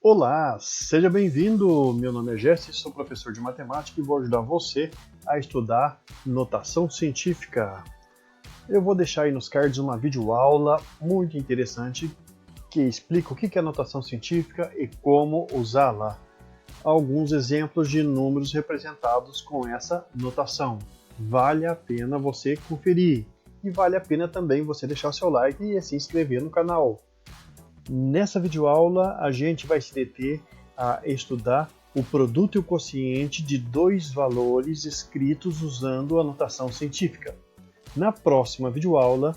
Olá, seja bem-vindo! Meu nome é Jesse, sou professor de matemática e vou ajudar você a estudar notação científica. Eu vou deixar aí nos cards uma videoaula muito interessante que explica o que é notação científica e como usá-la. Alguns exemplos de números representados com essa notação. Vale a pena você conferir e vale a pena também você deixar seu like e se inscrever no canal. Nessa videoaula, a gente vai se deter a estudar o produto e o quociente de dois valores escritos usando a notação científica. Na próxima videoaula,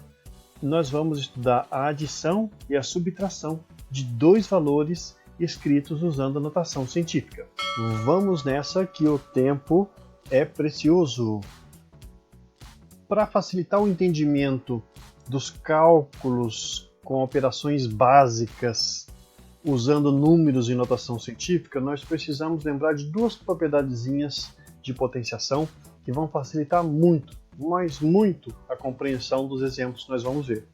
nós vamos estudar a adição e a subtração de dois valores escritos usando a notação científica. Vamos nessa que o tempo é precioso. Para facilitar o entendimento dos cálculos com operações básicas, usando números em notação científica, nós precisamos lembrar de duas propriedadezinhas de potenciação que vão facilitar muito, mas muito, a compreensão dos exemplos que nós vamos ver.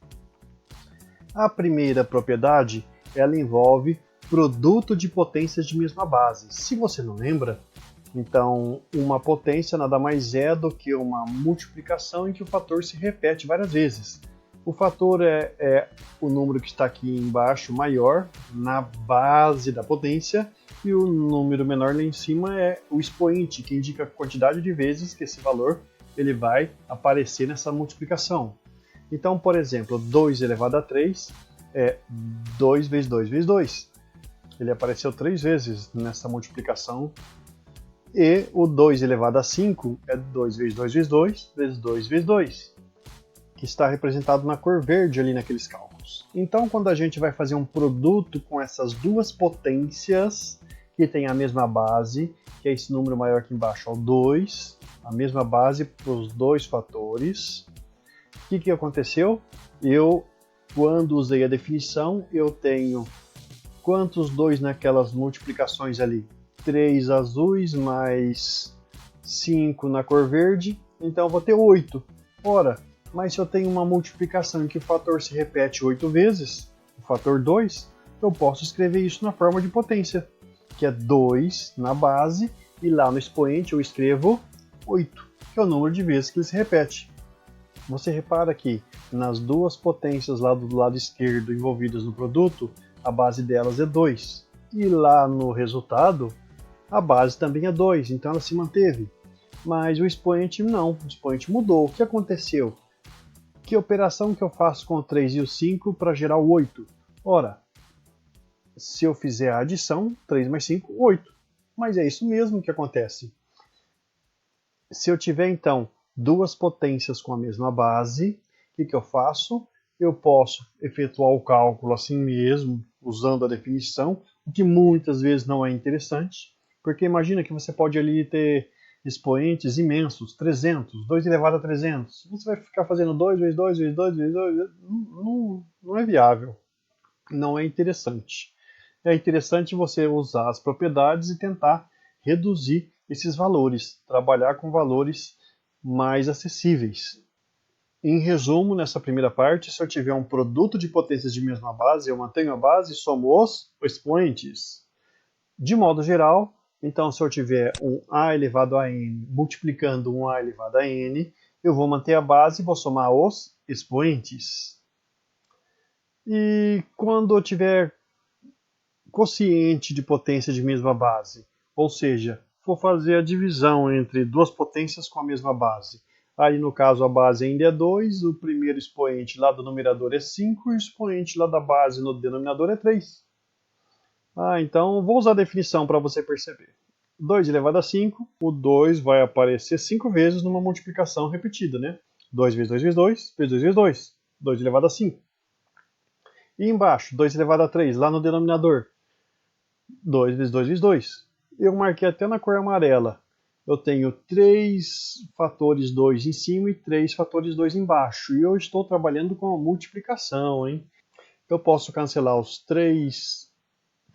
A primeira propriedade, ela envolve produto de potências de mesma base. Se você não lembra, então uma potência nada mais é do que uma multiplicação em que o fator se repete várias vezes. O fator é o número que está aqui embaixo maior, na base da potência, e o número menor lá em cima é o expoente, que indica a quantidade de vezes que esse valor ele vai aparecer nessa multiplicação. Então, por exemplo, 2 elevado a 3 é 2 vezes 2 vezes 2. Ele apareceu 3 vezes nessa multiplicação. E o 2 elevado a 5 é 2 vezes 2 vezes 2 vezes 2 vezes 2. Que está representado na cor verde ali naqueles cálculos. Então, quando a gente vai fazer um produto com essas duas potências, que tem a mesma base, que é esse número maior aqui embaixo, o 2, a mesma base para os dois fatores, o que aconteceu? Quando usei a definição, eu tenho quantos 2 naquelas multiplicações ali? 3 azuis mais 5 na cor verde, então eu vou ter 8. Ora, mas se eu tenho uma multiplicação em que o fator se repete 8 vezes, o fator 2, eu posso escrever isso na forma de potência, que é 2 na base, e lá no expoente eu escrevo 8, que é o número de vezes que ele se repete. Você repara que nas duas potências lá do lado esquerdo envolvidas no produto, a base delas é 2. E lá no resultado, a base também é 2, então ela se manteve. Mas o expoente não, o expoente mudou. O que aconteceu? Que operação que eu faço com o 3 e o 5 para gerar o 8? Ora, se eu fizer a adição, 3 mais 5, 8. Mas é isso mesmo que acontece. Se eu tiver, então, duas potências com a mesma base, o que eu faço? Eu posso efetuar o cálculo assim mesmo, usando a definição, o que muitas vezes não é interessante, porque imagina que você pode ali ter expoentes imensos, 300, 2 elevado a 300. Você vai ficar fazendo 2 vezes 2 vezes 2 vezes 2, não é viável, não é interessante. É interessante você usar as propriedades e tentar reduzir esses valores, trabalhar com valores mais acessíveis. Em resumo, nessa primeira parte, se eu tiver um produto de potências de mesma base, eu mantenho a base e somo os expoentes. De modo geral, então se eu tiver um a elevado a n multiplicando um a elevado a n, eu vou manter a base e vou somar os expoentes. E quando eu tiver quociente de potência de mesma base, ou seja, for fazer a divisão entre duas potências com a mesma base. Aí no caso a base ainda é 2, o primeiro expoente lá do numerador é 5 e o expoente lá da base no denominador é 3. Então vou usar a definição para você perceber. 2 elevado a 5, o 2 vai aparecer 5 vezes numa multiplicação repetida, né? 2 vezes 2 vezes 2, vezes 2 vezes 2, 2 elevado a 5. E embaixo, 2 elevado a 3, lá no denominador, 2 vezes 2 vezes 2. Eu marquei até na cor amarela. Eu tenho 3 fatores 2 em cima e 3 fatores 2 embaixo. E eu estou trabalhando com a multiplicação, hein? Eu posso cancelar os 3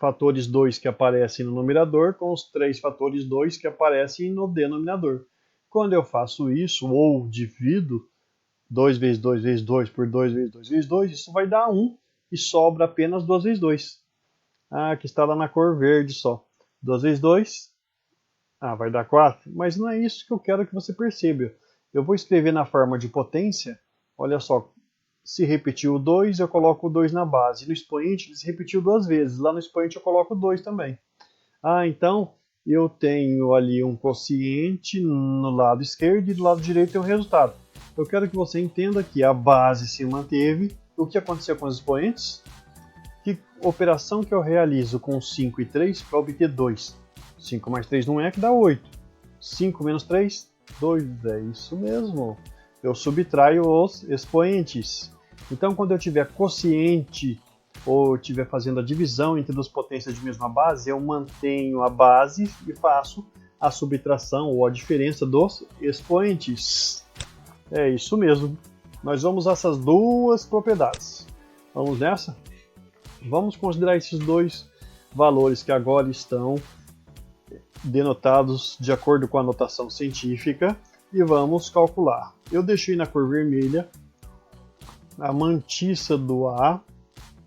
fatores 2 que aparecem no numerador com os 3 fatores 2 que aparecem no denominador. Quando eu faço isso, ou divido 2 vezes 2 vezes 2 por 2 vezes 2 vezes 2, isso vai dar 1 e sobra apenas 2 vezes 2. Ah, que está lá na cor verde só. 2 vezes 2, vai dar 4. Mas não é isso que eu quero que você perceba. Eu vou escrever na forma de potência. Olha só, se repetiu o 2, eu coloco o 2 na base. No expoente, ele se repetiu 2 vezes. Lá no expoente eu coloco o 2 também. Então eu tenho ali um quociente no lado esquerdo e do lado direito tem o resultado. Eu quero que você entenda que a base se manteve. O que aconteceu com os expoentes? Que operação que eu realizo com 5 e 3 para obter 2? 5 mais 3 não é que dá 8. 5 menos 3, 2. É isso mesmo. Eu subtraio os expoentes. Então, quando eu tiver quociente ou estiver fazendo a divisão entre duas potências de mesma base, eu mantenho a base e faço a subtração ou a diferença dos expoentes. É isso mesmo. Nós vamos usar essas duas propriedades. Vamos nessa? Vamos considerar esses dois valores que agora estão denotados de acordo com a notação científica e vamos calcular. Eu deixei na cor vermelha a mantissa do A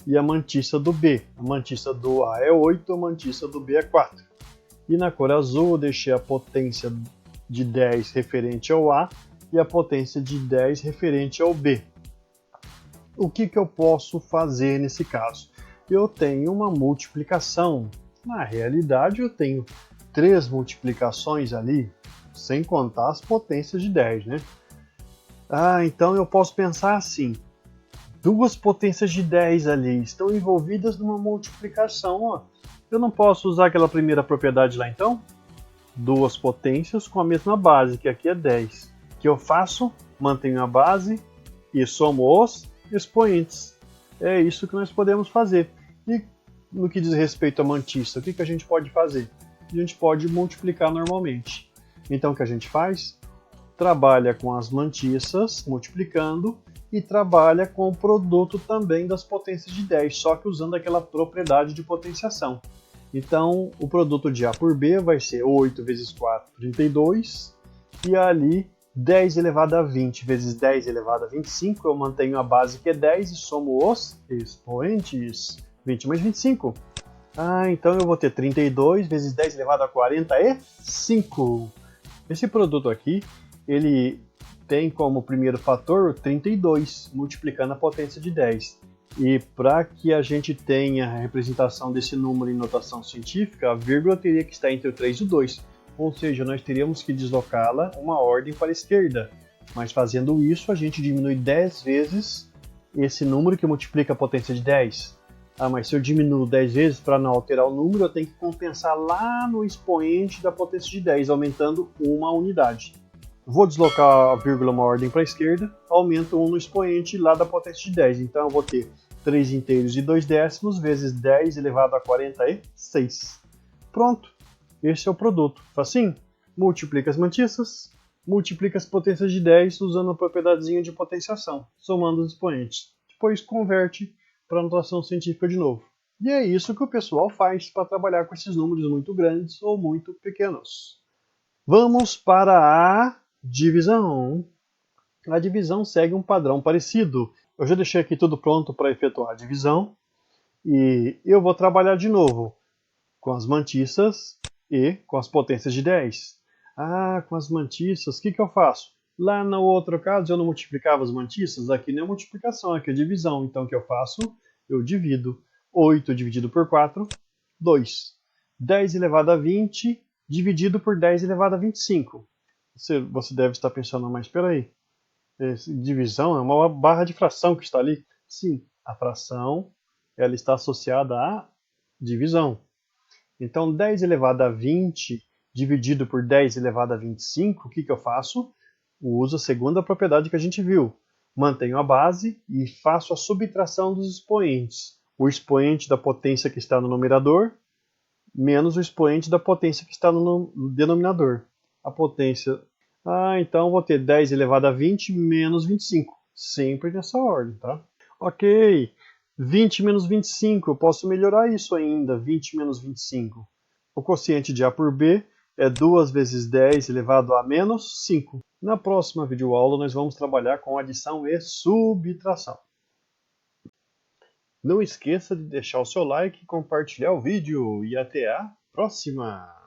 e a mantissa do B. A mantissa do A é 8, a mantissa do B é 4. E na cor azul eu deixei a potência de 10 referente ao A e a potência de 10 referente ao B. O que eu posso fazer nesse caso? Eu tenho uma multiplicação. Na realidade eu tenho 3 multiplicações ali, sem contar as potências de 10, né? Então eu posso pensar assim, 2 potências de 10 ali estão envolvidas numa multiplicação. Ó. Eu não posso usar aquela primeira propriedade lá então? 2 potências com a mesma base, que aqui é 10. O que eu faço? Mantenho a base e somo os expoentes. É isso que nós podemos fazer. E no que diz respeito à mantissa, o que a gente pode fazer? A gente pode multiplicar normalmente. Então o que a gente faz? Trabalha com as mantissas, multiplicando, e trabalha com o produto também das potências de 10, só que usando aquela propriedade de potenciação. Então, o produto de A por B vai ser 8 vezes 4, 32, e ali 10 elevado a 20 vezes 10 elevado a 25, eu mantenho a base que é 10 e somo os expoentes. 20 mais 25. Então eu vou ter 32 vezes 10 elevado a 45. Esse produto aqui, ele tem como primeiro fator 32, multiplicando a potência de 10. E para que a gente tenha a representação desse número em notação científica, a vírgula teria que estar entre o 3 e o 2. Ou seja, nós teríamos que deslocá-la uma ordem para a esquerda. Mas fazendo isso, a gente diminui 10 vezes esse número que multiplica a potência de 10. Mas se eu diminuo 10 vezes para não alterar o número, eu tenho que compensar lá no expoente da potência de 10, aumentando uma unidade. Vou deslocar a vírgula uma ordem para a esquerda, aumento 1 no expoente lá da potência de 10. Então eu vou ter 3 inteiros e 2 décimos vezes 10 elevado a 46. Pronto, esse é o produto. Facinho? Multiplica as mantissas, multiplica as potências de 10 usando a propriedadezinha de potenciação, somando os expoentes. Depois converte para a notação científica de novo. E é isso que o pessoal faz para trabalhar com esses números muito grandes ou muito pequenos. Vamos para a divisão. A divisão segue um padrão parecido. Eu já deixei aqui tudo pronto para efetuar a divisão. E eu vou trabalhar de novo com as mantissas e com as potências de 10. Com as mantissas, o que eu faço? Lá no outro caso eu não multiplicava as mantissas, aqui não é multiplicação, aqui é divisão. Então o que eu faço? Eu divido. 8 dividido por 4, 2. 10 elevado a 20 dividido por 10 elevado a 25. Você deve estar pensando, mas espera aí, divisão é uma barra de fração que está ali? Sim, a fração ela está associada à divisão. Então 10 elevado a 20 dividido por 10 elevado a 25, o que eu faço? Uso a segunda propriedade que a gente viu. Mantenho a base e faço a subtração dos expoentes. O expoente da potência que está no numerador menos o expoente da potência que está no denominador. A potência... então vou ter 10 elevado a 20 menos 25. Sempre nessa ordem, tá? Ok. 20 menos 25, eu posso melhorar isso ainda. 20 menos 25. O quociente de A por B é 2 vezes 10 elevado a menos 5. Na próxima videoaula nós vamos trabalhar com adição e subtração. Não esqueça de deixar o seu like, compartilhar o vídeo e até a próxima!